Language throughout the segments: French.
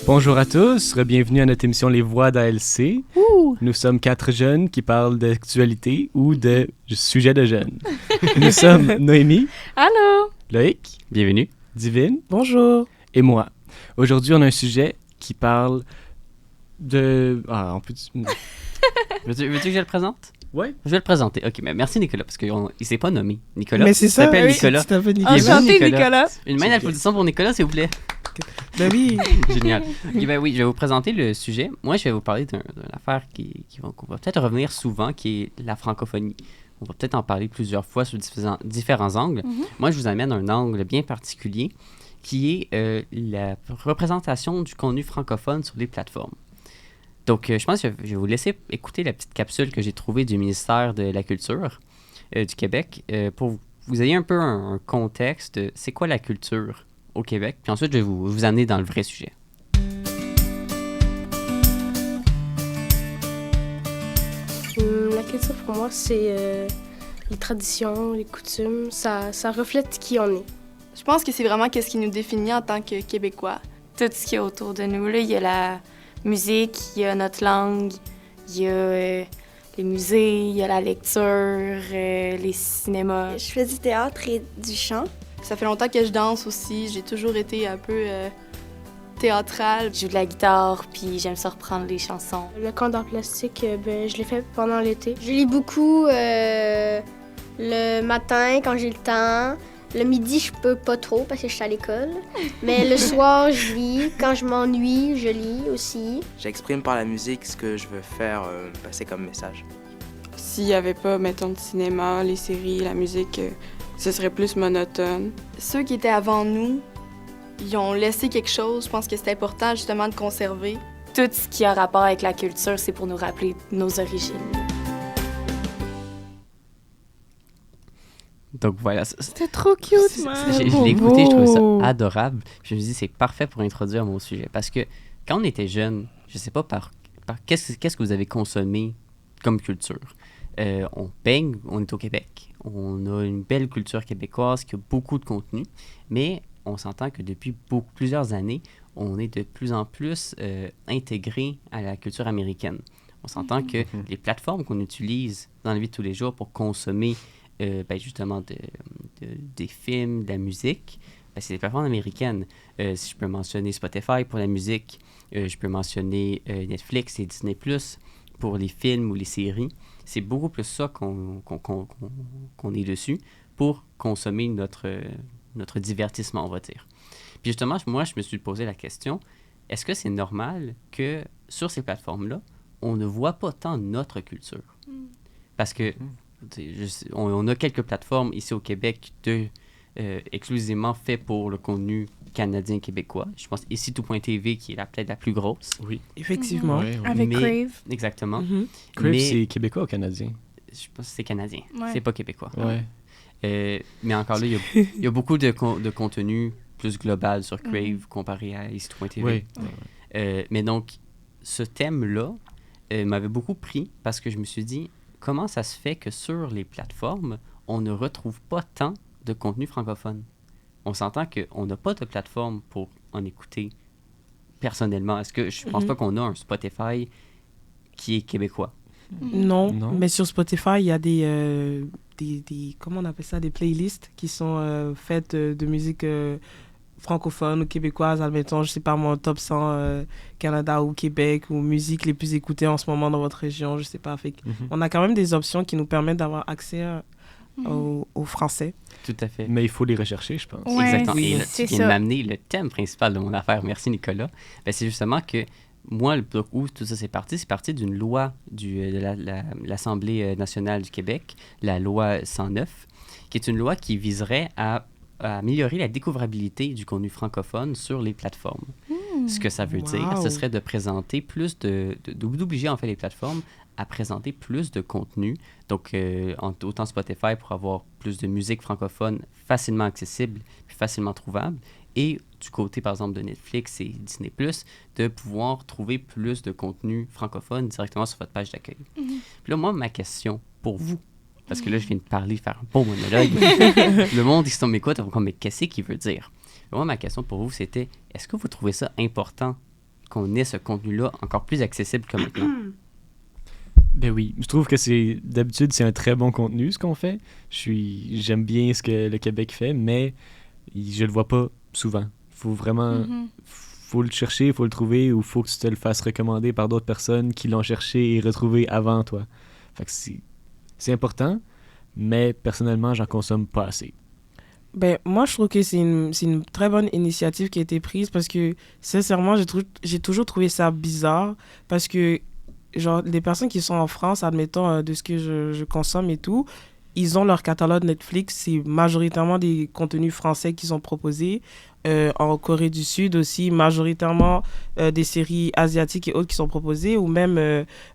Bonjour à tous, bienvenue à notre émission Les Voix d'ALC. Nous sommes 4 jeunes qui parlent d'actualité ou de sujets de jeunes. Nous sommes Noémie. Allô. Loïc. Bienvenue. Divine. Bonjour. Et moi. Aujourd'hui, on a un sujet qui parle de... Ah, on peut... Veux-tu que je le présente? Ouais. Je vais le présenter. OK, mais merci Nicolas, parce qu'il ne s'est pas nommé. Nicolas. Mais c'est ça, il s'appelle oui, Nicolas. tu t'appelles Nicolas. Enchanté, Nicolas. Une main d'applaudissement pour Nicolas, s'il vous plaît. Ben oui. Génial. OK, ben oui, je vais vous présenter le sujet. Moi, je vais vous parler d'une affaire qu'on va peut-être revenir souvent, qui est la francophonie. On va peut-être en parler plusieurs fois sous différents angles. Moi, je vous amène un angle bien particulier, qui est la représentation du contenu francophone sur les plateformes. Donc, je pense que je vais vous laisser écouter la petite capsule que j'ai trouvée du ministère de la Culture du Québec pour que vous ayez un peu un contexte de c'est quoi la culture au Québec. Puis ensuite, je vais vous amener dans le vrai sujet. La culture, pour moi, c'est les traditions, les coutumes. Ça reflète qui on est. Je pense que c'est vraiment ce qui nous définit en tant que Québécois. Tout ce qui est autour de nous, là, il y a la musique, il y a notre langue, il y a les musées, il y a la lecture, les cinémas. Je fais du théâtre et du chant. Ça fait longtemps que je danse aussi. J'ai toujours été un peu théâtrale. Je joue de la guitare, puis j'aime ça reprendre les chansons. Le camp d'art plastique, je l'ai fait pendant l'été. Je lis beaucoup le matin quand j'ai le temps. Le midi, je peux pas trop parce que je suis à l'école. Mais le soir, je lis. Quand je m'ennuie, je lis aussi. J'exprime par la musique ce que je veux faire passer comme message. S'il n'y avait pas, mettons, le cinéma, les séries, la musique, ce serait plus monotone. Ceux qui étaient avant nous, ils ont laissé quelque chose. Je pense que c'est important justement de conserver. Tout ce qui a rapport avec la culture, c'est pour nous rappeler nos origines. Donc voilà. C'était trop cute, man. Je l'ai écouté, je trouvais ça adorable. Puis je me suis dit, c'est parfait pour introduire mon sujet. Parce que quand on était jeune, je sais pas qu'est-ce que vous avez consommé comme culture. On baigne, on est au Québec. On a une belle culture québécoise qui a beaucoup de contenu. Mais on s'entend que depuis plusieurs années, on est de plus en plus intégré à la culture américaine. On s'entend que les plateformes qu'on utilise dans la vie de tous les jours pour consommer justement des films, de la musique, c'est des plateformes américaines. Si je peux mentionner Spotify pour la musique, je peux mentionner Netflix et Disney+, pour les films ou les séries. C'est beaucoup plus ça qu'on est dessus pour consommer notre divertissement, on va dire. Puis justement, moi, je me suis posé la question, est-ce que c'est normal que sur ces plateformes-là, on ne voit pas tant notre culture? Parce que on a quelques plateformes ici au Québec exclusivement fait pour le contenu canadien-québécois. Je pense ici tout.tv qui est peut-être la plus grosse. Oui. Effectivement. Ouais, oui. Avec Crave. Exactement. Crave, c'est québécois ou canadien? Je pense que c'est canadien. Ouais. C'est pas québécois. Ouais. Mais encore là, il y a beaucoup de contenu plus global sur Crave comparé à ici tout.tv. Oui. Mais donc, ce thème-là m'avait beaucoup pris parce que je me suis dit, comment ça se fait que sur les plateformes, on ne retrouve pas tant de contenu francophone? On s'entend qu'on n'a pas de plateforme pour en écouter personnellement. Est-ce que je pense pas qu'on a un Spotify qui est québécois? Non, Non. mais sur Spotify, il y a des comment on appelle ça, des playlists qui sont faites de musique francophone ou québécoise, admettons, je sais pas moi, top 100 Canada ou Québec, ou musique les plus écoutées en ce moment dans votre région, je sais pas. Fait on a quand même des options qui nous permettent d'avoir accès au français. Tout à fait. Mais il faut les rechercher, je pense. Ouais, Exactement. oui, Et là, c'est tu viens de ça. m'amener le thème principal de mon affaire. Merci, Nicolas. C'est justement que moi, où tout ça c'est parti d'une loi de l'Assemblée nationale du Québec, la loi 109, qui est une loi qui viserait à améliorer la découvrabilité du contenu francophone sur les plateformes. Ce que ça veut dire, ce serait de présenter plus d'obliger en fait les plateformes à présenter plus de contenu. Donc, autant Spotify pour avoir plus de musique francophone facilement accessible puis facilement trouvable. Et du côté, par exemple, de Netflix et Disney+, de pouvoir trouver plus de contenu francophone directement sur votre page d'accueil. Puis là, moi, ma question pour vous, parce que là, je viens de parler, faire un bon monologue. Le monde, ils m'écoute, ils vont comme, mais qu'est-ce qu'il veut dire? Moi, ma question pour vous, c'était, est-ce que vous trouvez ça important qu'on ait ce contenu-là encore plus accessible que maintenant. Ben oui, je trouve que d'habitude, c'est un très bon contenu, ce qu'on fait. J'aime bien ce que le Québec fait, mais je le vois pas souvent. Faut vraiment, faut le chercher, faut le trouver, ou faut que tu te le fasses recommander par d'autres personnes qui l'ont cherché et retrouvé avant toi. Fait que c'est important, mais personnellement, j'en consomme pas assez. Ben, moi, je trouve que c'est une très bonne initiative qui a été prise parce que, sincèrement, j'ai toujours trouvé ça bizarre parce que, genre, les personnes qui sont en France, admettons, de ce que je consomme et tout, ils ont leur catalogue Netflix, c'est majoritairement des contenus français qui sont proposés. En Corée du Sud aussi, majoritairement des séries asiatiques et autres qui sont proposées, ou même,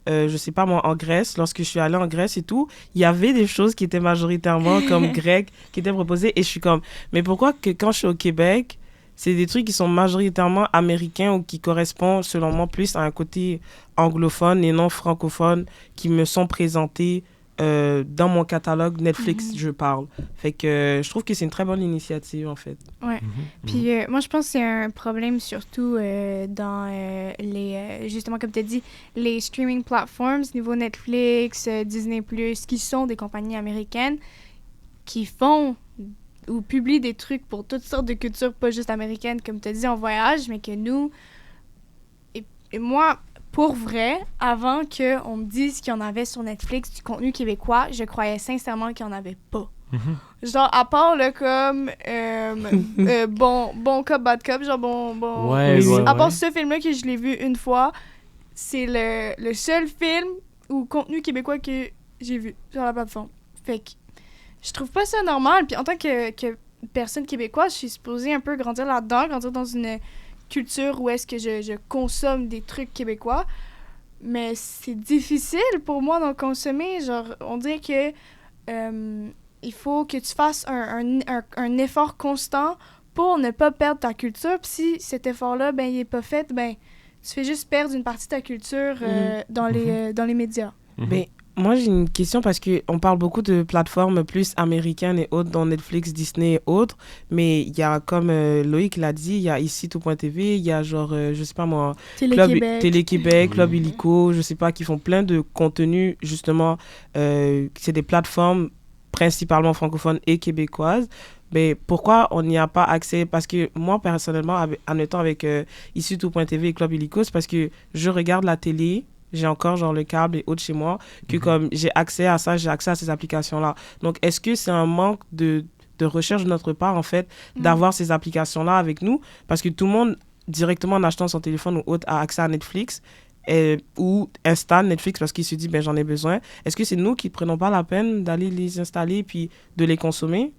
je sais pas moi, en Grèce, lorsque je suis allée en Grèce et tout, il y avait des choses qui étaient majoritairement comme grecques qui étaient proposées, et je suis comme, mais pourquoi que quand je suis au Québec, c'est des trucs qui sont majoritairement américains ou qui correspondent, selon moi, plus à un côté anglophone et non francophone qui me sont présentés dans mon catalogue Netflix, je parle. Fait que je trouve que c'est une très bonne initiative, en fait. Ouais. Puis moi, je pense que c'est un problème surtout dans les... justement, comme tu as dit, les streaming platforms, niveau Netflix, Disney+, qui sont des compagnies américaines qui font ou publient des trucs pour toutes sortes de cultures, pas juste américaines, comme tu as dit, en voyage, mais que nous... Et moi... Pour vrai, avant qu'on me dise qu'il y en avait sur Netflix du contenu québécois, je croyais sincèrement qu'il n'y en avait pas. Genre, à part, là, comme bon cop, bad cop, genre bon... Ouais, à part ce film-là que je l'ai vu une fois, c'est le seul film ou contenu québécois que j'ai vu sur la plateforme. Fait que je trouve pas ça normal. Puis en tant que personne québécoise, je suis supposée un peu grandir là-dedans, grandir dans une culture où est-ce que je consomme des trucs québécois, mais c'est difficile pour moi d'en consommer. Genre, on dirait que il faut que tu fasses un effort constant pour ne pas perdre ta culture. Puis si cet effort-là, ben, il est pas fait, ben, tu fais juste perdre une partie de ta culture dans les médias. Ben, moi, j'ai une question parce qu'on parle beaucoup de plateformes plus américaines et autres, dont Netflix, Disney et autres, mais il y a, comme Loïc l'a dit, il y a ici tout.tv, il y a genre, je sais pas moi, Télé-Québec, Club Illico, je sais pas, qui font plein de contenus, justement, c'est des plateformes principalement francophones et québécoises. Mais pourquoi on n'y a pas accès? Parce que moi, personnellement, en étant avec ici tout.tv et Club Illico, c'est parce que je regarde la télé, j'ai encore genre le câble et autres chez moi, que comme j'ai accès à ça, j'ai accès à ces applications-là. Donc, est-ce que c'est un manque de recherche de notre part, en fait, d'avoir ces applications-là avec nous? Parce que tout le monde, directement en achetant son téléphone ou autre, a accès à Netflix ou installe Netflix parce qu'il se dit, ben j'en ai besoin. Est-ce que c'est nous qui ne prenons pas la peine d'aller les installer puis de les consommer?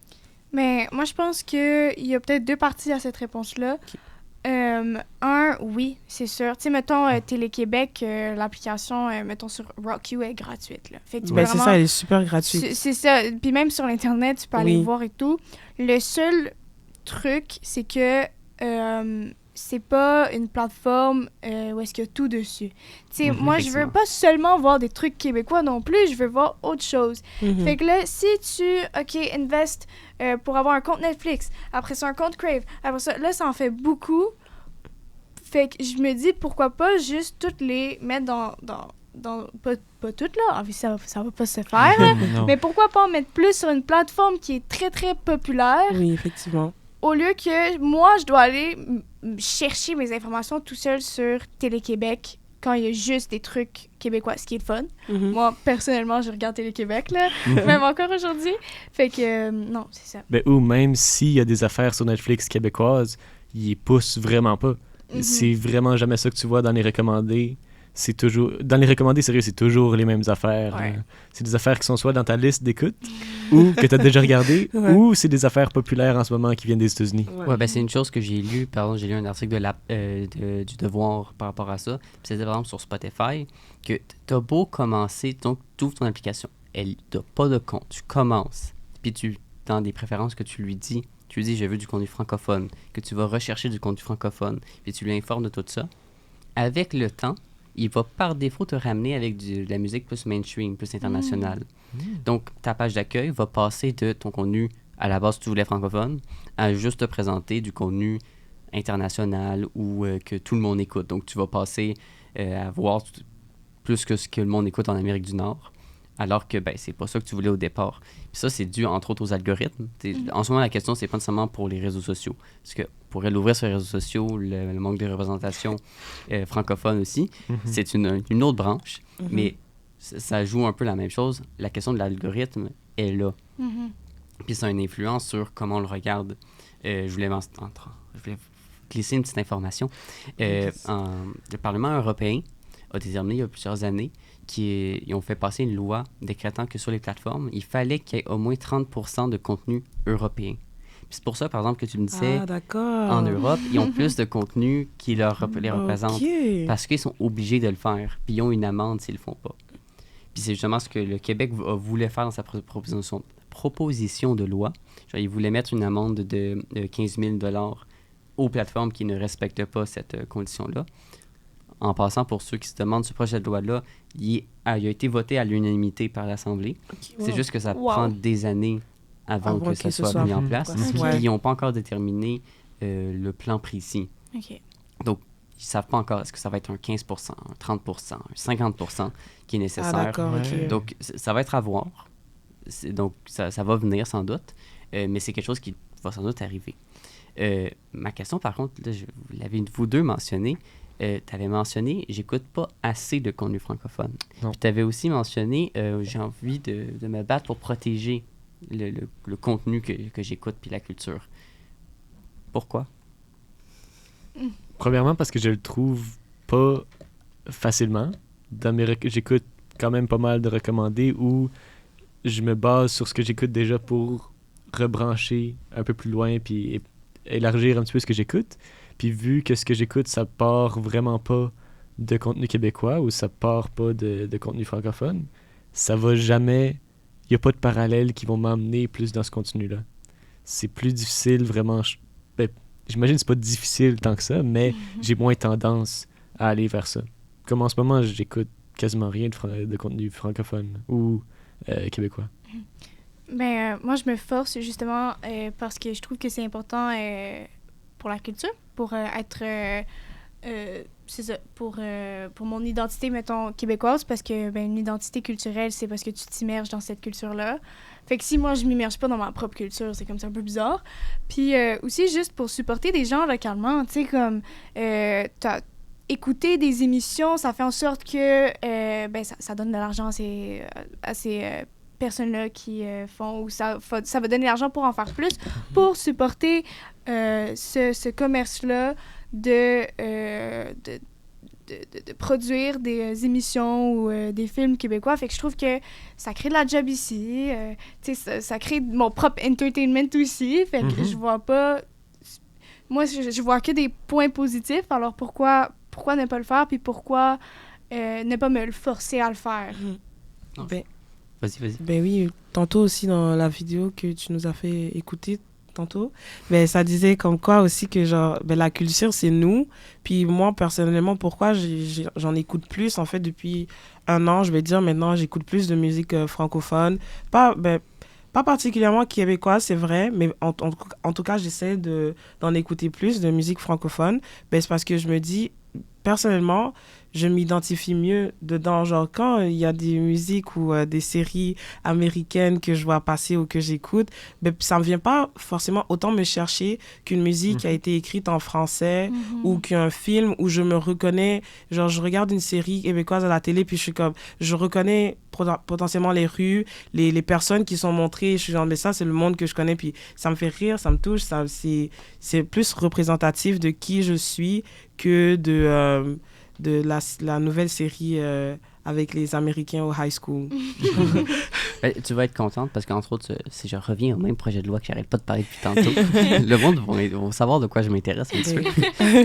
Mais moi, je pense qu'il y a peut-être deux parties à cette réponse-là. Okay. Oui, c'est sûr. Tu sais, mettons, Télé-Québec, l'application, mettons, sur RockU est gratuite, là. Fait que c'est ça, elle est super gratuite. C'est ça. Puis même sur Internet, tu peux aller voir et tout. Le seul truc, c'est que c'est pas une plateforme où est-ce qu'il y a tout dessus. Tu sais, moi, je veux pas seulement voir des trucs québécois non plus, je veux voir autre chose. Fait que là, si tu, investes pour avoir un compte Netflix, après ça, un compte Crave, après ça, là, ça en fait beaucoup. Fait que je me dis, pourquoi pas juste toutes les mettre dans pas toutes, là, ça va pas se faire, là, mais pourquoi pas en mettre plus sur une plateforme qui est très, très populaire. Oui, effectivement. Au lieu que moi, je dois aller chercher mes informations tout seul sur Télé-Québec quand il y a juste des trucs québécois, ce qui est le fun. Moi, personnellement, je regarde Télé-Québec, là, même encore aujourd'hui. Fait que, non, c'est ça. Ben, ou même s'il y a des affaires sur Netflix québécoises, ils les poussent vraiment pas. C'est vraiment jamais ça que tu vois dans les recommandés. C'est toujours... Dans les recommandés, sérieux, c'est toujours les mêmes affaires. Ouais. C'est des affaires qui sont soit dans ta liste d'écoute ou que tu as déjà regardé, ou c'est des affaires populaires en ce moment qui viennent des États-Unis. Ouais, ben c'est une chose que j'ai lu. Pardon, j'ai lu un article du Devoir par rapport à ça. Puis c'était par exemple sur Spotify que tu as beau commencer, donc tu ouvres ton application. Elle n'a pas de compte. Tu commences. Puis dans des préférences que tu lui dis, je veux du contenu francophone, que tu vas rechercher du contenu francophone, puis tu lui informes de tout ça. Avec le temps, il va par défaut te ramener avec de la musique plus mainstream, plus internationale. Donc, ta page d'accueil va passer de ton contenu, à la base, tu voulais francophone, à juste te présenter du contenu international ou que tout le monde écoute. Donc, tu vas passer à voir plus que ce que le monde écoute en Amérique du Nord, alors que c'est pas ça que tu voulais au départ. Puis ça, c'est dû, entre autres, aux algorithmes. En ce moment, la question, c'est pas nécessairement pour les réseaux sociaux. Parce que pour l'ouvrir sur les réseaux sociaux, le manque de représentation francophone aussi, c'est une autre branche. Mais ça joue un peu la même chose. La question de l'algorithme est là. Puis ça a une influence sur comment on le regarde. Je voulais glisser une petite information. Le Parlement européen a déterminé il y a plusieurs années ils ont fait passer une loi décrétant que sur les plateformes, il fallait qu'il y ait au moins 30% de contenu européen. Puis c'est pour ça, par exemple, que tu me disais, en Europe, ils ont plus de contenu qui les représente parce qu'ils sont obligés de le faire. Puis ils ont une amende s'ils le font pas. Puis c'est justement ce que le Québec voulait faire dans sa proposition de loi. Genre, ils voulaient mettre une amende de 15 000 $ aux plateformes qui ne respectent pas cette condition-là. En passant, pour ceux qui se demandent, ce projet de loi-là, il a été voté à l'unanimité par l'Assemblée. C'est juste que ça prend des années avant que ça soit mis en place. Ils n'ont pas encore déterminé le plan précis. Donc, ils ne savent pas encore est-ce que ça va être un 15%, un 30%, un 50% qui est nécessaire. Donc, ça va être à voir. Donc, ça va venir sans doute, mais c'est quelque chose qui va sans doute arriver. Ma question, par contre, là, vous l'avez vous deux mentionné, tu avais mentionné, j'écoute pas assez de contenu francophone. Tu avais aussi mentionné, j'ai envie de me battre pour protéger le contenu que j'écoute puis la culture. Pourquoi? Premièrement, parce que je le trouve pas facilement. J'écoute quand même pas mal de recommandés où je me base sur ce que j'écoute déjà pour rebrancher un peu plus loin puis élargir un petit peu ce que j'écoute. Puis vu que ce que j'écoute, ça part vraiment pas de contenu québécois ou ça part pas de contenu francophone, ça va jamais... Il n'y a pas de parallèles qui vont m'emmener plus dans ce contenu-là. C'est plus difficile, vraiment... J'imagine que c'est pas difficile tant que ça, mais j'ai moins tendance à aller vers ça. Comme en ce moment, j'écoute quasiment rien de contenu francophone ou québécois. Moi, je me force justement parce que je trouve que c'est important pour la culture, pour être... c'est ça, pour mon identité, mettons, québécoise, parce que une identité culturelle, c'est parce que tu t'immerges dans cette culture-là. Fait que si moi, je m'immerge pas dans ma propre culture, c'est comme ça un peu bizarre. Puis aussi, juste pour supporter des gens localement, tu sais, comme écouter des émissions, ça fait en sorte que ça donne de l'argent à ces personnes-là qui font, ou ça va donner de l'argent pour en faire plus, pour supporter ce commerce-là de produire des émissions ou des films québécois. Fait que je trouve que ça crée de la job ici. Ça crée mon propre entertainment aussi. Fait que je vois pas... Moi, je vois que des points positifs. Alors pourquoi ne pas le faire? Puis pourquoi ne pas me le forcer à le faire? Vas-y. Ben oui, tantôt aussi dans la vidéo que tu nous as fait écouter tantôt, ça disait comme quoi aussi que genre la culture c'est nous. Puis moi personnellement, pourquoi j'en écoute plus en fait depuis 1 an, je vais dire maintenant j'écoute plus de musique francophone, pas particulièrement québécoise, c'est vrai, mais en tout cas j'essaie d'en écouter plus de musique francophone. C'est parce que je me dis personnellement, je m'identifie mieux dedans. Genre, quand il y a des musiques ou des séries américaines que je vois passer ou que j'écoute, ça ne vient pas forcément autant me chercher qu'une musique qui a été écrite en français ou qu'un film où je me reconnais. Genre, je regarde une série québécoise à la télé, puis je suis comme... Je reconnais potentiellement les rues, les personnes qui sont montrées. Je suis genre, mais ça, c'est le monde que je connais, puis ça me fait rire, ça me touche. C'est plus représentatif de qui je suis que de la nouvelle série avec les Américains au high school. Tu vas être contente parce qu'entre autres, si je reviens au même projet de loi que j'arrête pas de parler depuis tantôt, le monde va savoir de quoi je m'intéresse un petit peu.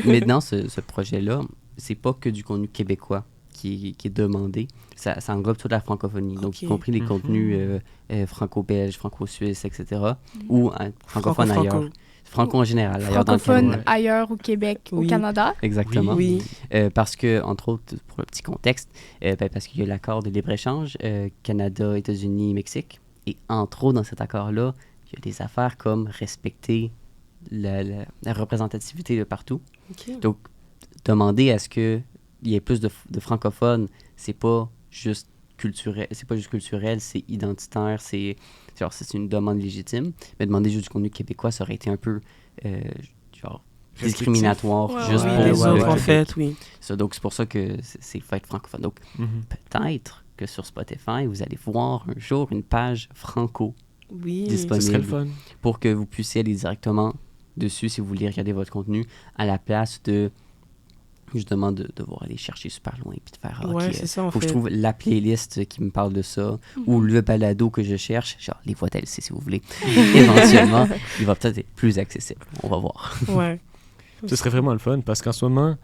Mais dans ce projet-là, c'est pas que du contenu québécois qui est demandé. Ça englobe toute la francophonie, donc y compris les contenus franco-belges, franco-suisses, etc. Ou francophones ailleurs. Franco en général. Francophone ailleurs au Québec, au Canada. Exactement. Oui. Parce que, entre autres, pour le petit contexte, parce qu'il y a l'accord de libre-échange Canada, États-Unis, Mexique. Et entre autres, dans cet accord-là, il y a des affaires comme respecter la représentativité de partout. Ok. Donc, demander à ce qu'il y ait plus de francophones, c'est pas juste culturel, c'est identitaire, c'est une demande légitime. Mais demander juste du contenu québécois, ça aurait été un peu discriminatoire juste pour les le autres, en Québec. fait, oui. Ça, donc, c'est pour ça que c'est Fête francophone. Donc, peut-être que sur Spotify, vous allez voir un jour une page franco Oui. disponible Ce serait le fun. pour que vous puissiez aller directement dessus si vous voulez regarder votre contenu à la place de justement de devoir aller chercher super loin puis de faire Ouais, ok, c'est ça, en faut que je fait. trouve la playlist qui me parle de ça ou le balado que je cherche, genre les voix DLC si vous voulez. Éventuellement, il va peut-être être plus accessible. On va voir. Ouais. Ce serait vraiment le fun parce qu'en ce moment,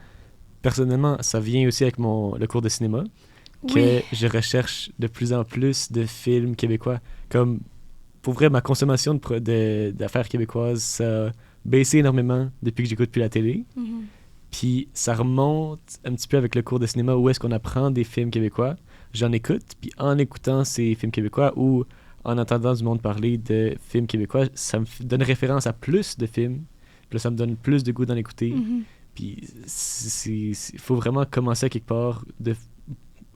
personnellement, ça vient aussi avec le cours de cinéma que Oui. je recherche de plus en plus de films québécois. Comme, pour vrai, ma consommation d'affaires québécoises, ça a baissé énormément depuis que j'écoute plus la télé. Mhm. Puis ça remonte un petit peu avec le cours de cinéma où est-ce qu'on apprend des films québécois. J'en écoute, puis en écoutant ces films québécois ou en entendant du monde parler de films québécois, ça me donne référence à plus de films. Puis là, ça me donne plus de goût d'en écouter. Mhm. Puis il faut vraiment commencer à quelque part.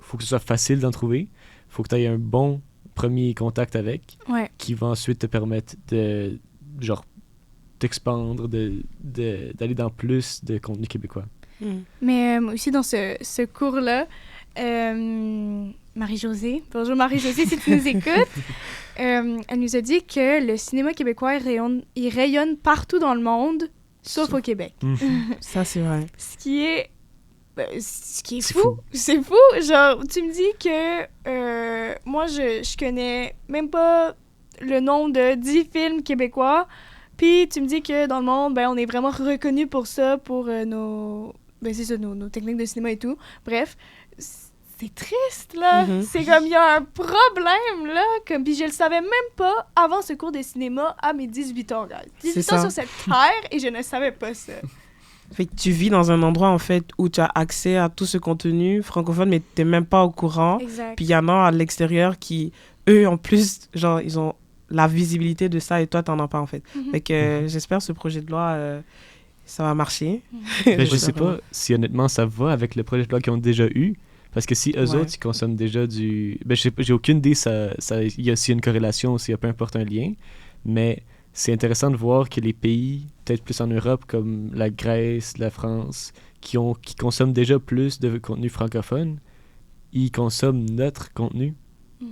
Faut que ce soit facile d'en trouver. Faut que tu aies un bon premier contact avec Ouais. qui va ensuite te permettre de, genre, t'expandre, d'aller dans plus de contenu québécois. Mais aussi dans ce cours-là, Marie-Josée, bonjour Marie-Josée si tu nous écoutes, elle nous a dit que le cinéma québécois il rayonne partout dans le monde, sauf au Québec. Ça, c'est vrai. Ce qui est C'est fou. fou. C'est fou. Genre, tu me dis que moi, je connais même pas le nom de 10 films québécois. Puis tu me dis que dans le monde, ben, on est vraiment reconnu pour ça, pour nos techniques de cinéma et tout. Bref, c'est triste, là. Mhm. C'est comme, il y a un problème, là. Puis je le savais même pas avant ce cours de cinéma à mes 18 ans, guys. 18 C'est ans ça. sur cette terre et je ne savais pas ça. Fait que tu vis dans un endroit, en fait, où tu as accès à tout ce contenu francophone, mais tu n'es même pas au courant. Exact. Puis il y en a à l'extérieur qui, eux, en plus, genre, ils ont la visibilité de ça et toi, tu n'en as pas, en fait. Mhm. Fait que j'espère que ce projet de loi, ça va marcher. Ben, je sais pas si honnêtement ça va avec le projet de loi qu'ils ont déjà eu. Parce que si eux Ouais. autres, ils consomment déjà du... Ben, j'ai aucune idée s'il y a une corrélation ou s'il y a peu importe un lien. Mais c'est intéressant de voir que les pays, peut-être plus en Europe, comme la Grèce, la France, qui consomment déjà plus de contenu francophone, ils consomment notre contenu.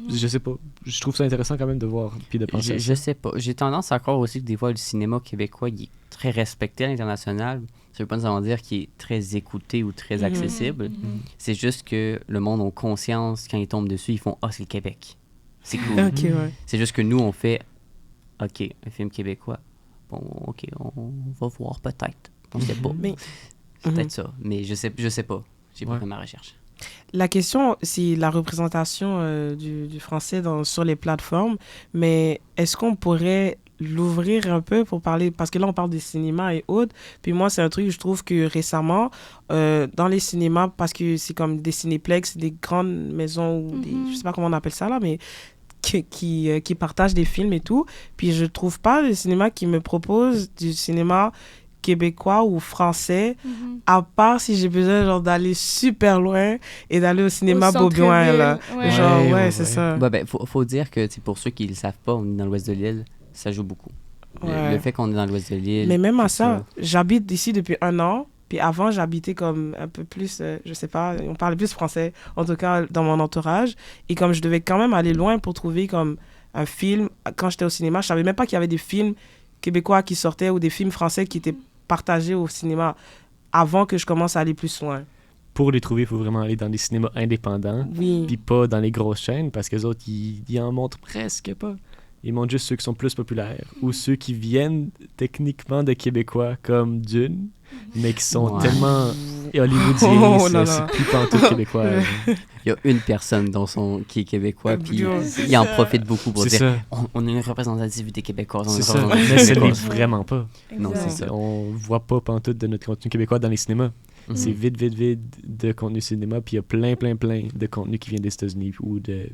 Je sais pas. Je trouve ça intéressant quand même de voir puis de penser à Je ça. sais pas. J'ai tendance à croire aussi que des fois, le cinéma québécois, il est très respecté à l'international. Ça veut pas nécessairement dire qu'il est très écouté ou très Mhm. accessible. C'est juste que le monde a conscience, quand ils tombent dessus, ils font « Ah, c'est le Québec. C'est cool. Ok, ouais. C'est juste que nous, on fait « OK, un film québécois. Bon, OK, on va voir peut-être. On sait pas. Mais C'est peut-être ça. Mais je sais pas. J'ai pas Ouais. fait ma recherche. la question, c'est la représentation du français sur les plateformes. Mais est-ce qu'on pourrait l'ouvrir un peu pour parler, parce que là, on parle des cinémas et autres. Puis moi, c'est un truc, je trouve que récemment, dans les cinémas, parce que c'est comme des cinéplex, des grandes maisons, ou je sais pas comment on appelle ça là, mais qui partagent des films et tout. Puis je trouve pas le cinéma qui me propose du cinéma québécois ou français, à part si j'ai besoin genre d'aller super loin et d'aller au cinéma Beaubien, là. Ouais. Genre, Ouais, ouais, c'est ça. Ben, faut dire que pour ceux qui le savent pas, on est dans l'ouest de l'île, ça joue beaucoup. Ouais. Le fait qu'on est dans l'ouest de l'île. Mais même à tout ça, j'habite ici depuis 1 an. Puis avant, j'habitais comme un peu plus, je sais pas, on parlait plus français, en tout cas dans mon entourage. Et comme je devais quand même aller loin pour trouver comme un film, quand j'étais au cinéma, je savais même pas qu'il y avait des films québécois qui sortaient ou des films français qui étaient partagés au cinéma avant que je commence à aller plus loin. Pour les trouver, il faut vraiment aller dans des cinémas indépendants. Oui. Puis pas dans les grosses chaînes, parce que les autres, ils en montrent presque pas. Ils montrent juste ceux qui sont plus populaires ou ceux qui viennent techniquement de Québécois, comme Dune, mais qui sont Ouais. tellement hollywoodiens, Oh là c'est là. plus pantoute québécois. Il y a une personne qui est québécois, puis C'est il en ça. profite beaucoup pour C'est dire ça. on a une représentativité québécoise. C'est ça. une représentativité Mais ça l'est québécoise. vraiment pas. Non, c'est Exact. ça. On voit pas pantoute de notre contenu québécois dans les cinémas. Mhm. C'est vide de contenu cinéma, puis il y a plein de contenu qui vient des États-Unis ou de...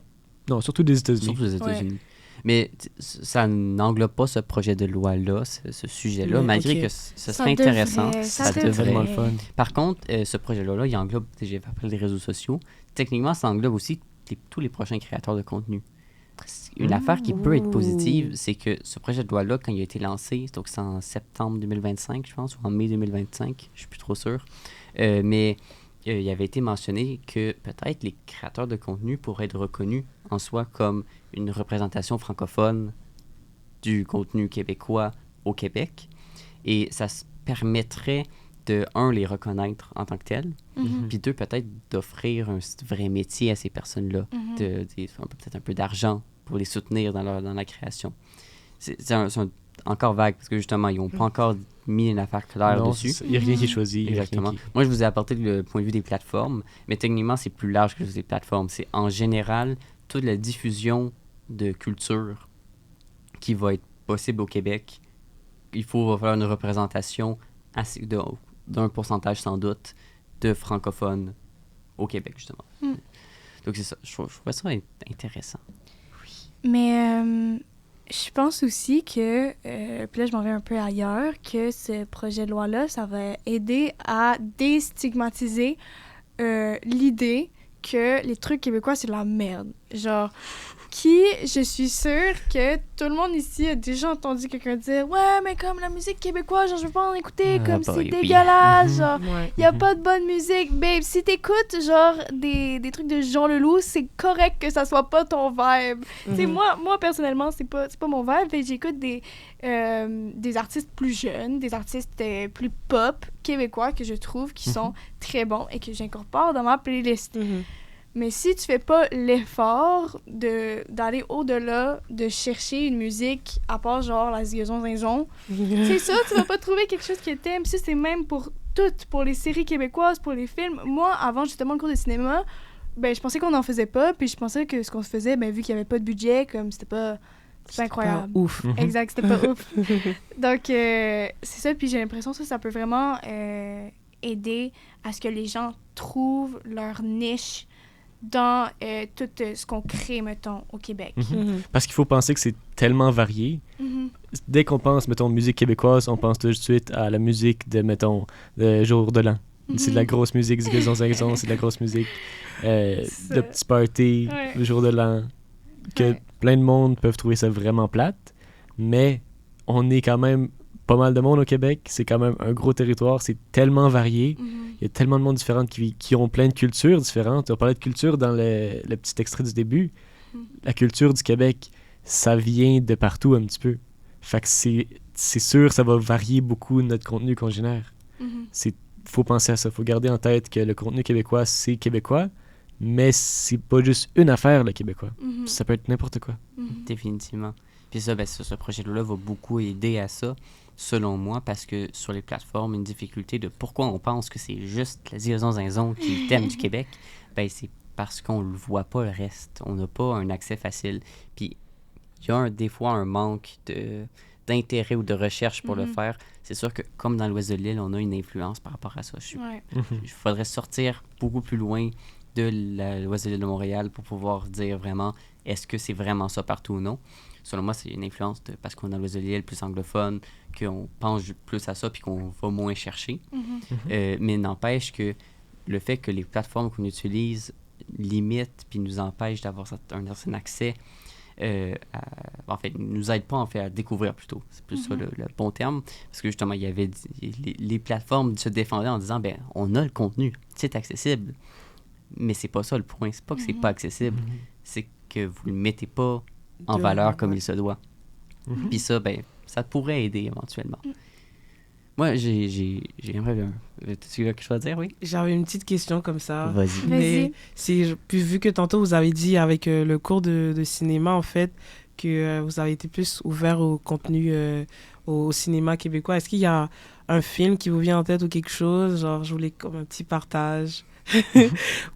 Non, surtout des États-Unis. Surtout aux États-Unis. Mais ça n'englobe pas ce projet de loi-là, ce sujet-là, Mais, malgré ok. que ce Ça serait intéressant. devrait, ça C'est vraiment le fun. Par contre, ce projet-là, il englobe, j'ai appris les réseaux sociaux. Techniquement, ça englobe aussi tous les prochains créateurs de contenu. Une affaire qui peut être positive, c'est que ce projet de loi-là, quand il a été lancé, donc c'est en septembre 2025, je pense, ou en mai 2025, je suis plus trop sûr, mais il avait été mentionné que peut-être les créateurs de contenu pourraient être reconnus en soi comme une représentation francophone du contenu québécois au Québec. Et ça se permettrait de, un, les reconnaître en tant que tels, puis deux, peut-être d'offrir un vrai métier à ces personnes-là, peut-être un peu d'argent pour les soutenir dans la création. C'est encore vague, parce que justement, ils n'ont pas encore mis une affaire claire Non, dessus. il n'y a rien qui est choisi. il y a rien Exactement. qui- Moi, je vous ai apporté le point de vue des plateformes, mais techniquement, c'est plus large que juste les plateformes. C'est en général toute la diffusion de culture qui va être possible au Québec. Il va falloir une représentation d'un pourcentage sans doute de francophones au Québec, justement. Donc c'est ça. Je trouvais ça intéressant. Mais je pense aussi que, puis là je m'en vais un peu ailleurs, que ce projet de loi-là, ça va aider à déstigmatiser l'idée que les trucs québécois, c'est de la merde. Genre, je suis sûre que tout le monde ici a déjà entendu quelqu'un dire « Ouais, mais comme la musique québécoise, genre, je veux pas en écouter, comme c'est oui. dégueulasse, genre, Ouais. y a pas de bonne musique. Babe, si t'écoutes, genre, des trucs de Jean Leloup, c'est correct que ça soit pas ton vibe. Tu sais, moi, personnellement, c'est pas mon vibe. Fait que j'écoute des artistes plus jeunes, des artistes plus pop québécois que je trouve qui sont très bons et que j'incorpore dans ma playlist. Mais si tu fais pas l'effort d'aller au-delà, de chercher une musique, à part genre la Zigazon Zinzon, c'est ça, tu vas pas trouver quelque chose que t'aimes. Puis ça, c'est même pour toutes, pour les séries québécoises, pour les films. Moi, avant justement le cours de cinéma, ben je pensais qu'on en faisait pas, puis je pensais que ce qu'on se faisait, ben vu qu'il y avait pas de budget, comme c'était pas incroyable. Ouf. Exact, c'était pas ouf. Donc, c'est ça, puis j'ai l'impression que ça peut vraiment aider à ce que les gens trouvent leur niche dans tout ce qu'on crée, mettons, au Québec. Parce qu'il faut penser que c'est tellement varié. Dès qu'on pense, mettons, musique québécoise, on pense tout de suite à la musique de, mettons, de Jour de l'An. C'est de la grosse musique, Zigazon Zingazon, c'est de la grosse musique. De petits parties, Ouais. le Jour de l'An. Que plein de monde peuvent trouver ça vraiment plate, mais on est quand même pas mal de monde au Québec. C'est quand même un gros territoire, c'est tellement varié. Il y a tellement de monde différent qui ont plein de cultures différentes. On parlait de culture dans le petit extrait du début. La culture du Québec, ça vient de partout un petit peu. Fait que c'est sûr, ça va varier beaucoup notre contenu qu'on génère. Faut penser à ça. Faut garder en tête que le contenu québécois, c'est québécois, mais c'est pas juste une affaire, le québécois. Ça peut être n'importe quoi. Définitivement. Puis ça, ce projet-là va beaucoup aider à ça, selon moi, parce que sur les plateformes, une difficulté de pourquoi on pense que c'est juste la Zigazon Zinzon qui est le thème du Québec, ben c'est parce qu'on le voit pas le reste. On n'a pas un accès facile. Puis il y a des fois un manque d'intérêt ou de recherche pour le faire. C'est sûr que, comme dans l'Ouest de l'île, on a une influence par rapport à ça. Il faudrait sortir beaucoup plus loin de l'Ouest de l'île de Montréal pour pouvoir dire vraiment est-ce que c'est vraiment ça partout ou non. Selon moi, c'est une influence parce qu'on est dans l'Ouest de l'île plus anglophone, qu'on pense plus à ça puis qu'on va moins chercher. Mais n'empêche que le fait que les plateformes qu'on utilise limitent puis nous empêchent d'avoir un certain accès, en fait, nous aident pas en fait à découvrir plutôt. C'est plus ça le bon terme. Parce que justement, il y avait les plateformes se défendaient en disant ben on a le contenu, c'est accessible. Mais c'est pas ça le point. C'est pas que c'est pas accessible, c'est que vous le mettez pas en valeur comme il se doit. Puis ça, ben, ça pourrait aider éventuellement. Moi, j'ai tu as quelque chose à dire, oui? J'avais une petite question comme ça. Vas-y. Mais puis vu que tantôt vous avez dit avec le cours de cinéma, en fait, que vous avez été plus ouvert au contenu, au cinéma québécois, est-ce qu'il y a un film qui vous vient en tête ou quelque chose? Genre, je voulais comme un petit partage.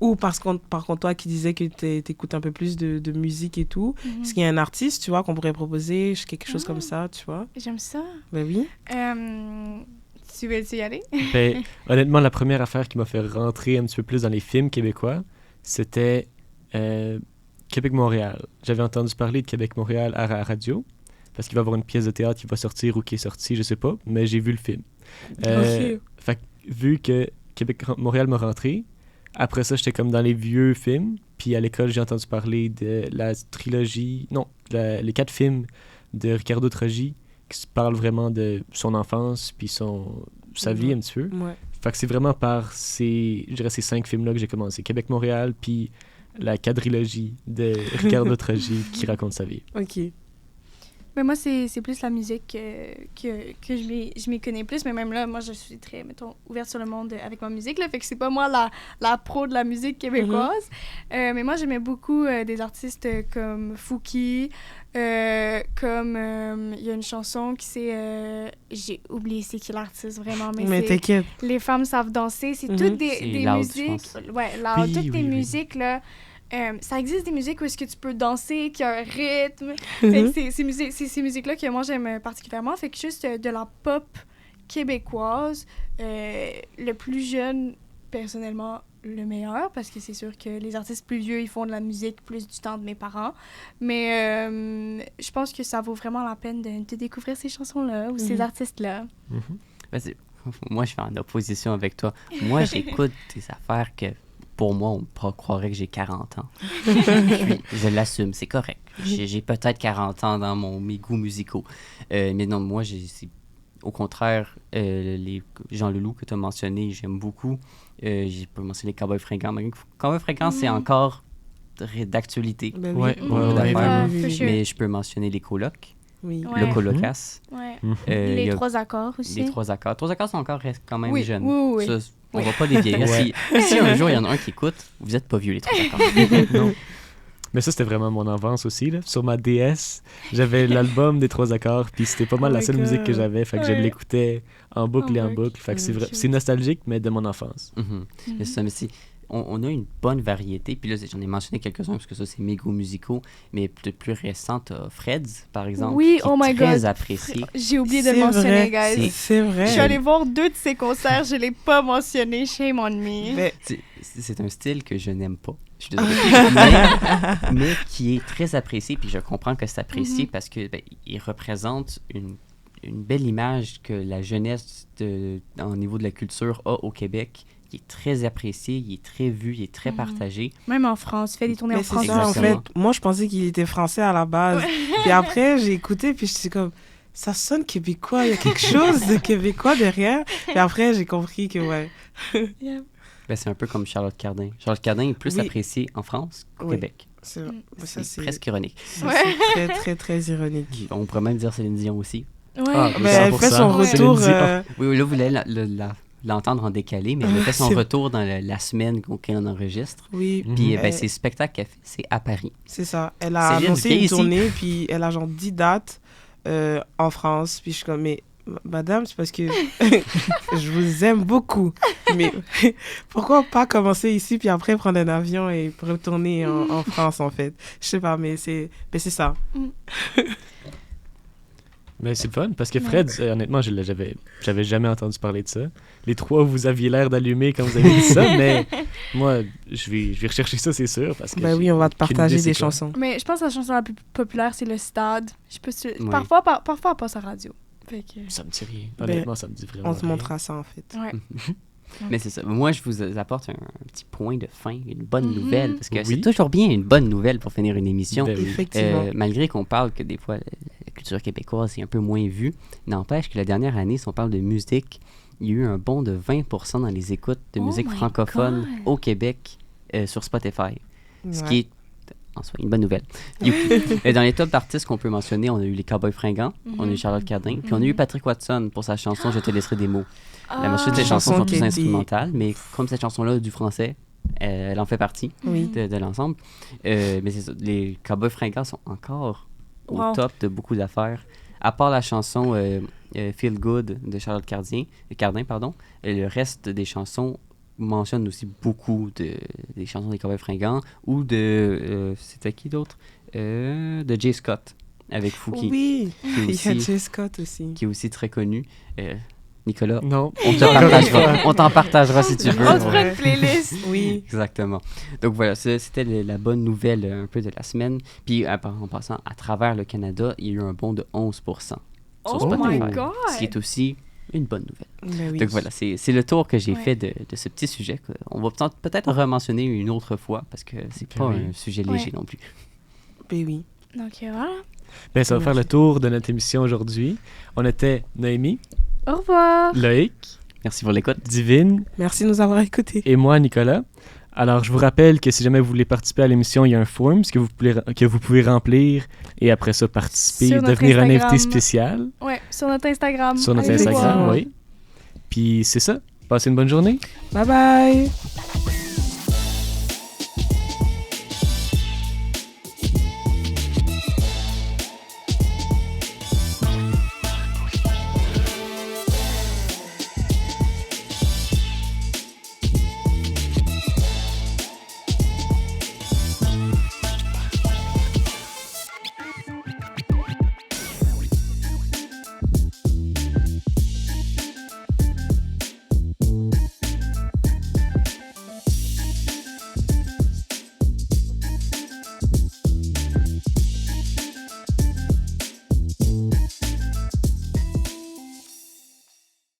Ou par contre, toi qui disais que t'écoutes un peu plus de musique et tout, est-ce qu'il y a un artiste, tu vois, qu'on pourrait proposer, quelque chose comme ça, tu vois? J'aime ça. Ben oui. Tu veux y aller? Ben, honnêtement, la première affaire qui m'a fait rentrer un petit peu plus dans les films québécois, c'était Québec-Montréal. J'avais entendu parler de Québec-Montréal à la radio, parce qu'il va y avoir une pièce de théâtre qui va sortir ou qui est sortie, je sais pas, mais j'ai vu le film. Fait que, vu que Québec-Montréal m'a rentré, après ça, j'étais comme dans les vieux films, puis à l'école, j'ai entendu parler de la trilogie, non, les 4 films de Ricardo Trogi, qui parlent vraiment de son enfance, puis sa vie un petit peu. Ouais. Fait que c'est vraiment par ces 5 films-là que j'ai commencé. Québec-Montréal, puis la quadrilogie de Ricardo Trogi qui raconte sa vie. OK. Mais moi, c'est plus la musique que je m'y connais plus. Mais même là, moi, je suis très, mettons, ouverte sur le monde avec ma musique. Là, fait que c'est pas moi la pro de la musique québécoise. Mais moi, j'aimais beaucoup des artistes comme Fouki, comme il y a une chanson qui c'est... j'ai oublié c'est qui l'artiste, vraiment. Mais t'inquiète. Les femmes savent danser. C'est toutes des Loud, musiques... Ouais, Loud, toutes des musiques, là... ça existe des musiques où est-ce que tu peux danser, qui a un rythme. Fait que c'est ces musiques-là que moi, j'aime particulièrement. Fait que juste de la pop québécoise, le plus jeune, personnellement, le meilleur, parce que c'est sûr que les artistes plus vieux, ils font de la musique plus du temps de mes parents. Mais je pense que ça vaut vraiment la peine de découvrir ces chansons-là ou ces artistes-là. Moi, je suis en opposition avec toi. Moi, j'écoute des affaires que... Pour moi, on croirait que j'ai 40 ans. Je l'assume, c'est correct. J'ai peut-être 40 ans dans mes goûts musicaux. Mais non, moi, au contraire, les Jean Leloup que tu as mentionné, j'aime beaucoup. J'ai pas mentionné Cowboy Fringant. Cowboy Fringant, c'est encore d'actualité. Ben Ouais, mais je peux mentionner les colocs. Oui. Le colocasse. Les 3 accords aussi. Les 3 accords. 3 accords sont encore quand même jeunes. Oui. Ça, on va pas les vieillir. Si un jour il y en a un qui écoute, vous êtes pas vieux les 3 accords. Non. Mais ça, c'était vraiment mon enfance aussi. Là. Sur ma DS, j'avais l'album des 3 accords, puis c'était pas mal la seule musique que j'avais. Fait que je l'écoutais en boucle et en boucle. Fait que c'est nostalgique, mais de mon enfance. C'est ça, mais on a une bonne variété. Puis là, j'en ai mentionné quelques-uns parce que ça, c'est mes goûts musicaux. Mais de plus récente, Freds, par exemple. Oui, qui est très apprécié. J'ai oublié de le mentionner, guys. C'est vrai. Je suis allée voir 2 de ses concerts, je l'ai pas mentionné. Shame on me. C'est un style que je n'aime pas. Je suis désolée. mais qui est très apprécié. Puis je comprends que c'est apprécié parce que il représente une belle image que la jeunesse au niveau de la culture a au Québec. Il est très apprécié, il est très vu, il est très partagé. Même en France, il fait des tournées en France. Ça, en fait, moi, je pensais qu'il était français à la base. Puis après, j'ai écouté, puis je suis comme, ça sonne québécois, il y a quelque chose de québécois derrière. Puis après, j'ai compris que, c'est un peu comme Charlotte Cardin. Charlotte Cardin est plus appréciée en France qu'au Québec. C'est presque ironique. C'est très, très, très ironique. On pourrait même dire Céline Dion aussi. Elle fait son retour... Oui, là, vous voulez l'entendre en décalé, mais elle a fait son retour dans la semaine auquel on enregistre. Oui. Puis c'est spectacle qu'elle fait, c'est à Paris. C'est ça. Elle a annoncé une tournée, puis elle a genre 10 dates en France. Puis je suis comme, mais madame, c'est parce que je vous aime beaucoup. Mais pourquoi pas commencer ici, puis après prendre un avion et retourner en France, en fait? Je sais pas, mais c'est ça. Mais c'est le fun, parce que Fred, honnêtement, j'avais jamais entendu parler de ça. Les 3, vous aviez l'air d'allumer quand vous avez dit ça, mais moi, je vais rechercher ça, c'est sûr. Parce que oui, on va te partager des chansons. Mais je pense que la chanson la plus populaire, c'est Le Stade. Je peux parfois, elle passe à la radio. Ça me dit rien. Honnêtement, ça me dit vraiment on te montrera ça, en fait. Ouais. Mais c'est ça. Moi, je vous apporte un petit point de fin, une bonne nouvelle, parce que c'est toujours bien une bonne nouvelle pour finir une émission. Effectivement. Malgré qu'on parle que des fois, la culture québécoise est un peu moins vue, n'empêche que la dernière année, si on parle de musique, il y a eu un bond de 20% dans les écoutes de musique francophone au Québec sur Spotify. Ce qui est en soi une bonne nouvelle. Dans les top d'artistes qu'on peut mentionner, on a eu les Cowboys Fringants, on a eu Charlotte Cardin, puis on a eu Patrick Watson pour sa chanson « Je te laisserai des mots ». La majorité des chansons sont plus instrumentales, mais comme cette chanson-là a du français, elle en fait partie de l'ensemble. Mais c'est ça, les Cowboys Fringants sont encore au top de beaucoup d'affaires. À part la chanson Feel Good de Charlotte Cardin, le reste des chansons mentionnent aussi beaucoup des chansons des Cowboys Fringants ou de... c'était qui d'autre? De Jay Scott avec Fouki. Oui, il y a Jay Scott aussi. Qui est aussi très connu. Nicolas, Non. on t'en partagera si tu veux. On te fera une playlist. Oui. Exactement. Donc voilà, c'était la bonne nouvelle un peu de la semaine. Puis en passant, à travers le Canada, il y a eu un bond de 11% sur Oh Spotify. my God! Ce qui est aussi une bonne nouvelle. Ben oui. Donc voilà, c'est le tour que j'ai Ouais. fait de ce petit sujet. On va peut-être re-mentionner une autre fois parce que c'est pas Oui. un sujet léger non plus. Ben oui. Donc voilà. Ben, ça va faire le Merci. tour de notre émission aujourd'hui. On était Noémie, Au revoir! Loïc, Merci pour l'écoute. Divine Merci de nous avoir écoutés. et moi, Nicolas. Alors, je vous rappelle que si jamais vous voulez participer à l'émission, il y a un form que vous pouvez remplir et après ça participer, Sur notre devenir un Instagram. invité spécial Ouais, sur notre Instagram. sur notre Allez Instagram, voir. oui. Puis c'est ça. Passez une bonne journée. Bye bye.